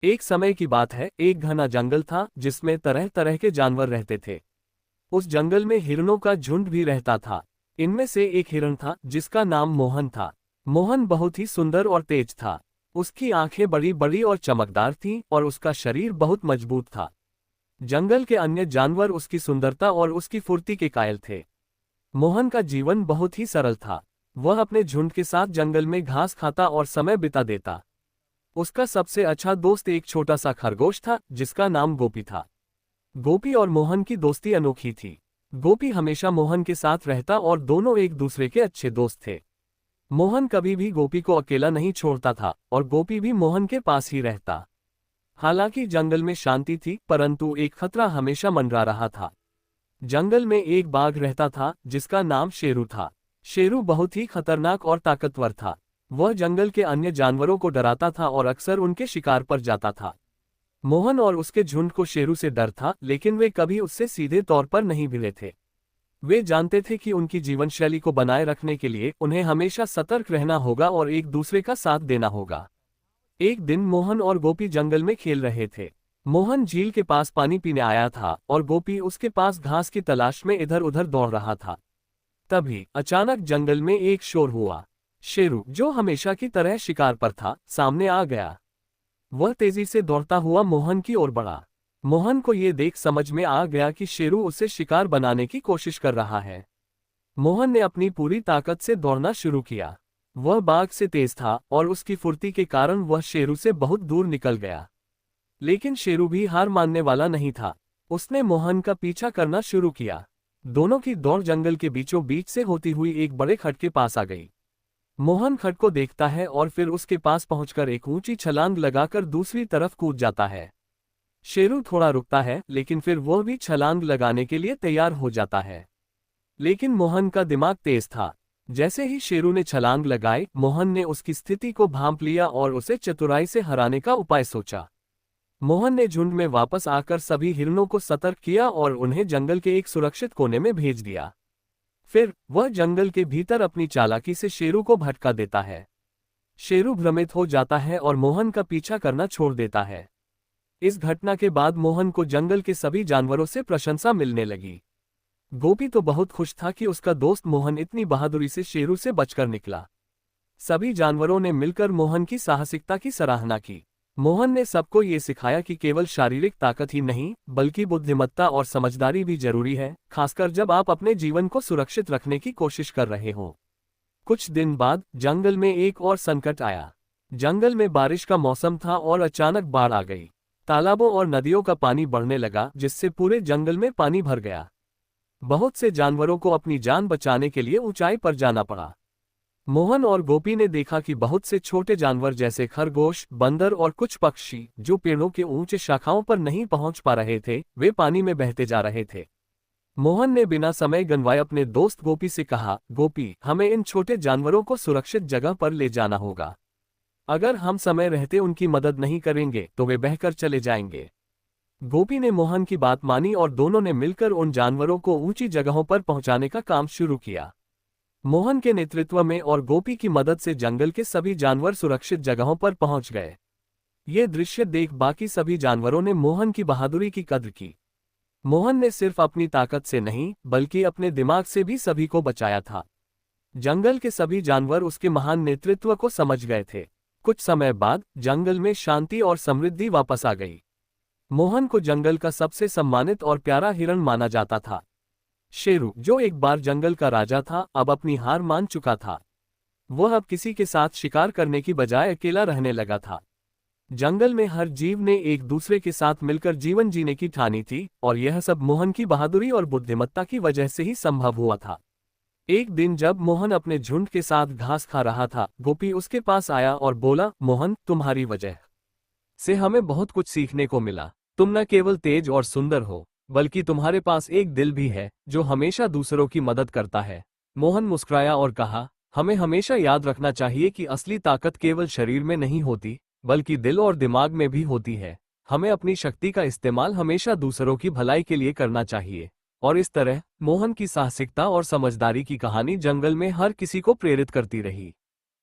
एक समय की बात है, एक घना जंगल था जिसमें तरह तरह के जानवर रहते थे। उस जंगल में हिरणों का झुंड भी रहता था। इनमें से एक हिरण था जिसका नाम मोहन था। मोहन बहुत ही सुंदर और तेज था। उसकी आंखें बड़ी बड़ी और चमकदार थीं और उसका शरीर बहुत मजबूत था। जंगल के अन्य जानवर उसकी सुंदरता और उसकी फुर्ती के कायल थे। मोहन का जीवन बहुत ही सरल था। वह अपने झुंड के साथ जंगल में घास खाता और समय बिता देता। उसका सबसे अच्छा दोस्त एक छोटा सा खरगोश था जिसका नाम गोपी था। गोपी और मोहन की दोस्ती अनोखी थी। गोपी हमेशा मोहन के साथ रहता और दोनों एक दूसरे के अच्छे दोस्त थे। मोहन कभी भी गोपी को अकेला नहीं छोड़ता था और गोपी भी मोहन के पास ही रहता। हालांकि जंगल में शांति थी, परंतु एक खतरा हमेशा मंडरा रहा था। जंगल में एक बाघ रहता था जिसका नाम शेरू था। शेरू बहुत ही खतरनाक और ताकतवर था। वह जंगल के अन्य जानवरों को डराता था और अक्सर उनके शिकार पर जाता था। मोहन और उसके झुंड को शेरू से डर था, लेकिन वे कभी उससे सीधे तौर पर नहीं भिड़े थे। वे जानते थे कि उनकी जीवन शैली को बनाए रखने के लिए उन्हें हमेशा सतर्क रहना होगा और एक दूसरे का साथ देना होगा। एक दिन मोहन और गोपी जंगल में खेल रहे थे। मोहन झील के पास पानी पीने आया था और गोपी उसके पास घास की तलाश में इधर उधर दौड़ रहा था। तभी अचानक जंगल में एक शोर हुआ। शेरू, जो हमेशा की तरह शिकार पर था, सामने आ गया। वह तेजी से दौड़ता हुआ मोहन की ओर बढ़ा। मोहन को यह देख समझ में आ गया कि शेरू उसे शिकार बनाने की कोशिश कर रहा है। मोहन ने अपनी पूरी ताकत से दौड़ना शुरू किया। वह बाघ से तेज था और उसकी फुर्ती के कारण वह शेरू से बहुत दूर निकल गया। लेकिन शेरू भी हार मानने वाला नहीं था। उसने मोहन का पीछा करना शुरू किया। दोनों की दौड़ जंगल के बीचों बीच से होती हुई एक बड़े खड्ड के पास आ गई। मोहन खड्ड को देखता है और फिर उसके पास पहुंचकर एक ऊंची छलांग लगाकर दूसरी तरफ कूद जाता है। शेरू थोड़ा रुकता है, लेकिन फिर वह भी छलांग लगाने के लिए तैयार हो जाता है। लेकिन मोहन का दिमाग तेज था। जैसे ही शेरू ने छलांग लगाई, मोहन ने उसकी स्थिति को भांप लिया और उसे चतुराई से हराने का उपाय सोचा। मोहन ने झुंड में वापस आकर सभी हिरणों को सतर्क किया और उन्हें जंगल के एक सुरक्षित कोने में भेज दिया। फिर वह जंगल के भीतर अपनी चालाकी से शेरू को भटका देता है। शेरू भ्रमित हो जाता है और मोहन का पीछा करना छोड़ देता है। इस घटना के बाद मोहन को जंगल के सभी जानवरों से प्रशंसा मिलने लगी। गोपी तो बहुत खुश था कि उसका दोस्त मोहन इतनी बहादुरी से शेरू से बचकर निकला। सभी जानवरों ने मिलकर मोहन की साहसिकता की सराहना की। मोहन ने सबको ये सिखाया कि केवल शारीरिक ताकत ही नहीं, बल्कि बुद्धिमत्ता और समझदारी भी जरूरी है, खासकर जब आप अपने जीवन को सुरक्षित रखने की कोशिश कर रहे हो। कुछ दिन बाद जंगल में एक और संकट आया। जंगल में बारिश का मौसम था और अचानक बाढ़ आ गई। तालाबों और नदियों का पानी बढ़ने लगा, जिससे पूरे जंगल में पानी भर गया। बहुत से जानवरों को अपनी जान बचाने के लिए ऊंचाई पर जाना पड़ा। मोहन और गोपी ने देखा कि बहुत से छोटे जानवर जैसे खरगोश, बंदर और कुछ पक्षी जो पेड़ों के ऊंचे शाखाओं पर नहीं पहुंच पा रहे थे, वे पानी में बहते जा रहे थे। मोहन ने बिना समय गंवाए अपने दोस्त गोपी से कहा, गोपी, हमें इन छोटे जानवरों को सुरक्षित जगह पर ले जाना होगा। अगर हम समय रहते उनकी मदद नहीं करेंगे तो वे बहकर चले जाएंगे। गोपी ने मोहन की बात मानी और दोनों ने मिलकर उन जानवरों को ऊंची जगहों पर पहुंचाने का काम शुरू किया। मोहन के नेतृत्व में और गोपी की मदद से जंगल के सभी जानवर सुरक्षित जगहों पर पहुंच गए। ये दृश्य देख बाकी सभी जानवरों ने मोहन की बहादुरी की कद्र की। मोहन ने सिर्फ अपनी ताकत से नहीं, बल्कि अपने दिमाग से भी सभी को बचाया था। जंगल के सभी जानवर उसके महान नेतृत्व को समझ गए थे। कुछ समय बाद जंगल में शांति और समृद्धि वापस आ गई। मोहन को जंगल का सबसे सम्मानित और प्यारा हिरण माना जाता था। शेरू, जो एक बार जंगल का राजा था, अब अपनी हार मान चुका था। वह अब किसी के साथ शिकार करने की बजाय अकेला रहने लगा था। जंगल में हर जीव ने एक दूसरे के साथ मिलकर जीवन जीने की ठानी थी, और यह सब मोहन की बहादुरी और बुद्धिमत्ता की वजह से ही संभव हुआ था। एक दिन जब मोहन अपने झुंड के साथ घास खा रहा था, गोपी उसके पास आया और बोला, मोहन, तुम्हारी वजह से हमें बहुत कुछ सीखने को मिला। तुम न केवल तेज और सुंदर हो, बल्कि तुम्हारे पास एक दिल भी है जो हमेशा दूसरों की मदद करता है। मोहन मुस्कुराया और कहा, हमें हमेशा याद रखना चाहिए कि असली ताकत केवल शरीर में नहीं होती, बल्कि दिल और दिमाग में भी होती है। हमें अपनी शक्ति का इस्तेमाल हमेशा दूसरों की भलाई के लिए करना चाहिए। और इस तरह मोहन की साहसिकता और समझदारी की कहानी जंगल में हर किसी को प्रेरित करती रही।